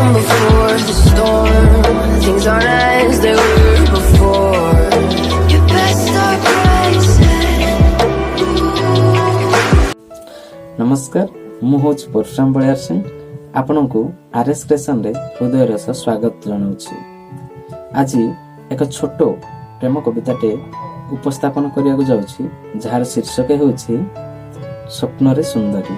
calm before the storm. Things aren't as they were before. You best start pricing. नमस्कार मु हूँ परशुराम बलियार सिंह आपण को आरएस क्रिएशन रे हृदय रस स्वागत जनाऊँ। आज एक छोट प्रेम कविताटे उपस्थापन करने जाऊँगी जार शीर्षक होछि स्वप्न रे सुंदरी।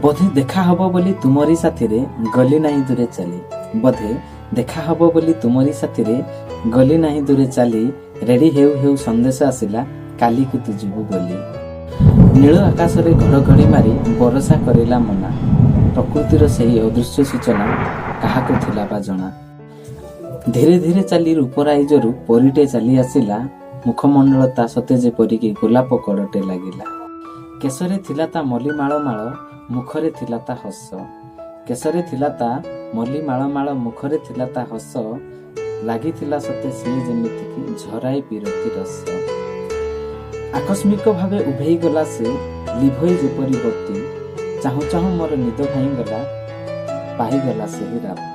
बोधे देखा हब बोली तुमरी साथी रे गली नहीं दूरे चली। बोधे देखा हब बोली तुमरी साथी रे गली नहीं दूरे चली। रेडी हेउ हेउ संदेश आसिला काली को तू जीवु बोली। नील आकाश रे घड़घड़ी मारी बरसा करिला मना। प्रकृतिर सही अदृश्य सूचना कहा को थिला बा जना। धीरे धीरे चली रूपराइजरू परीटे चली आसिला। मुखमंडल ता सते जे परिकी गोलाप कड़टे लागिला। केसरे थिला ता मली माଳ माଳ मुखरे थिला ता हस। केसरे थिला ता मली माଳ माଳ मुखरे थिला ता हस। लागी थिला सते सी जेमिति की झराई पिरती रस। आकस्मिक भावे उभेई गला से लिभई जेपरी बत्ती। चाहू चाहू मोर निद भाई गला पाई गला से ही रात।